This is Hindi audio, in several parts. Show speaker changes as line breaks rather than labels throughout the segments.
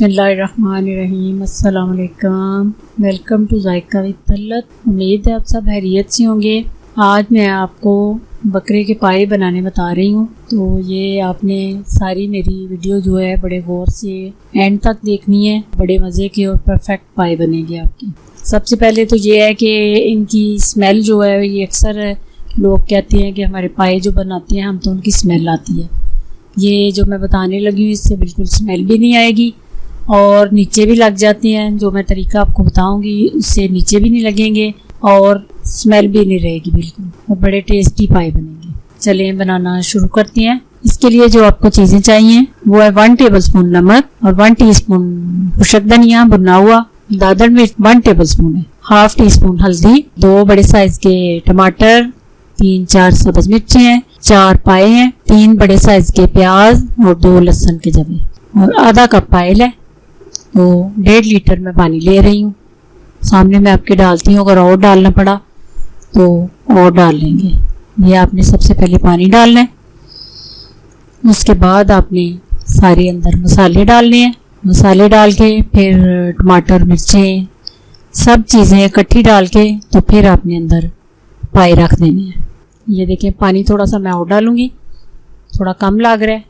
बिस्मिल्लाहिर्रहमानिर्रहीम। अस्सलाम वालेकुम। Welcome to Zaika with Talat. उम्मीद है आप सब खैरियत से होंगे। आज मैं आपको बकरे के पाए बनाने बता रही हूँ। तो ये आपने सारी मेरी वीडियो जो है बड़े गौर से एंड तक देखनी है। बड़े मज़े के और परफेक्ट पाए बनेंगे आपके। सबसे पहले तो ये है कि इनकी स्मेल जो है ये अक्सर लोग कहते हैं कि हमारे पाए जो बनाते हैं हम तो उनकी स्मेल आती है। ये जो मैं बताने लगी हूँ इससे बिल्कुल स्मेल भी नहीं आएगी और नीचे भी लग जाते हैं। जो मैं तरीका आपको बताऊंगी उससे नीचे भी नहीं लगेंगे और स्मेल भी नहीं रहेगी बिल्कुल, और बड़े टेस्टी पाए बनेंगे। चलिए बनाना शुरू करते हैं। इसके लिए जो आपको चीज़ें चाहिए वो है 1 टेबलस्पून नमक और 1 टीस्पून खुशक धनिया भुना हुआ, दादड़ मिर्च 1 टेबलस्पून है, 1/2 टीस्पून हल्दी, 2 बड़े साइज के टमाटर, 3-4 सब्ज मिर्ची हैं, 4 पाए हैं, 3 बड़े साइज के प्याज और 2 लहसुन के जवे और आधा कप ऑयल है। तो 1.5 लीटर में पानी ले रही हूँ। सामने मैं आपके डालती हूँ, अगर और डालना पड़ा तो और डाल लेंगे। ये आपने सबसे पहले पानी डालना है। उसके बाद आपने सारे अंदर मसाले डालने हैं। मसाले डाल के फिर टमाटर मिर्चें सब चीज़ें इकट्ठी डाल के तो फिर आपने अंदर पाए रख देने हैं। ये देखें पानी थोड़ा सा मैं और डालूँगी, थोड़ा कम लग रहा है,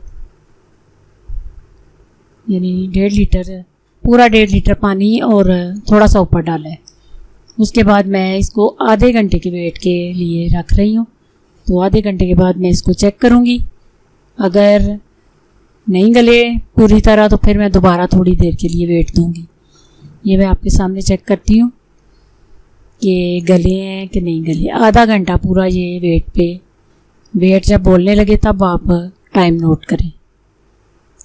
यानी 1.5 लीटर पूरा 1.5 लीटर पानी और थोड़ा सा ऊपर डाला है। उसके बाद मैं इसको आधे घंटे के वेट के लिए रख रही हूँ। तो आधे घंटे के बाद मैं इसको चेक करूँगी। अगर नहीं गले पूरी तरह तो फिर मैं दोबारा थोड़ी देर के लिए वेट दूँगी। ये मैं आपके सामने चेक करती हूँ कि गले हैं कि नहीं गले। आधा घंटा पूरा ये वेट जब बोलने लगे तब आप टाइम नोट करें।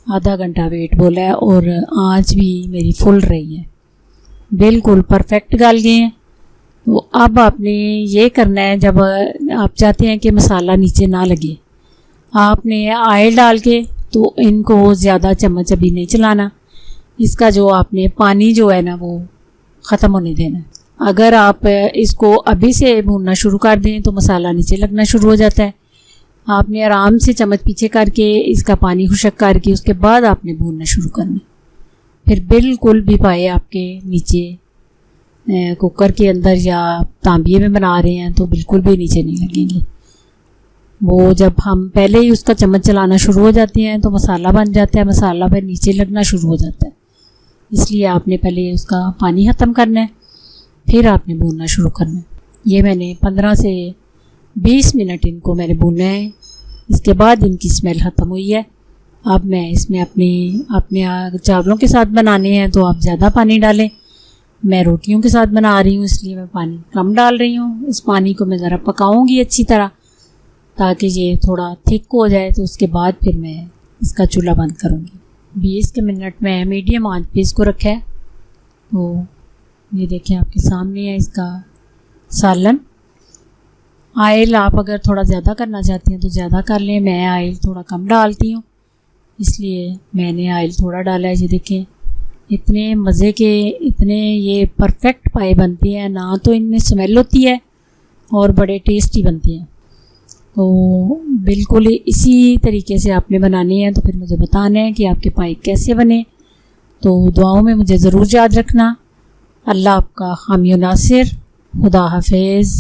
आधा घंटा वेट बोला है और आँच भी मेरी फुल रही है, बिल्कुल परफेक्ट गल गए हैं। तो अब आपने ये करना है, जब आप चाहते हैं कि मसाला नीचे ना लगे, आपने ऑयल डाल के तो इनको ज़्यादा चम्मच अभी नहीं चलाना। इसका जो आपने पानी जो है ना वो ख़त्म होने देना। अगर आप इसको अभी से भूनना शुरू कर दें तो मसाला नीचे लगना शुरू हो जाता है। आपने आराम से चम्मच पीछे करके इसका पानी खुशक करके उसके बाद आपने भूनना शुरू करना। फिर बिल्कुल भी पाए आपके नीचे कुकर के अंदर या तांबिये में बना रहे हैं तो बिल्कुल भी नीचे नहीं लगेंगे। वो जब हम पहले ही उसका चम्मच चलाना शुरू हो जाते हैं तो मसाला बन जाता है, मसाला फिर नीचे लगना शुरू हो जाता है। इसलिए आपने पहले उसका पानी ख़त्म करना है, फिर आपने भूनना शुरू करना है। ये मैंने 15 से 20 मिनट इनको मैंने भूना है। इसके बाद इनकी स्मेल ख़त्म हुई है। अब मैं इसमें अपने चावलों के साथ बनाने हैं तो आप ज़्यादा पानी डालें। मैं रोटियों के साथ बना रही हूँ इसलिए मैं पानी कम डाल रही हूँ। इस पानी को मैं ज़रा पकाऊंगी अच्छी तरह ताकि ये थोड़ा थिक हो जाए। तो उसके बाद फिर मैं इसका चूल्हा बंद करूँगी। 20 के मिनट में मीडियम आंच पे इसको रखा है। तो ये देखें आपके सामने है इसका सालन। ऑयल आप अगर थोड़ा ज़्यादा करना चाहती हैं तो ज़्यादा कर लें। मैं ऑयल थोड़ा कम डालती हूँ इसलिए मैंने ऑयल थोड़ा डाला है। ये देखें इतने मज़े के, इतने ये परफेक्ट पाए बनते हैं ना, तो इनमें स्मेल होती है और बड़े टेस्टी बनते हैं। तो बिल्कुल इसी तरीके से आपने बनाने हैं। तो फिर मुझे बताना है कि आपके पाए कैसे बने। तो दुआओं में मुझे ज़रूर याद रखना। अल्लाह आपका हामी नासिर। खुदा हाफिज़।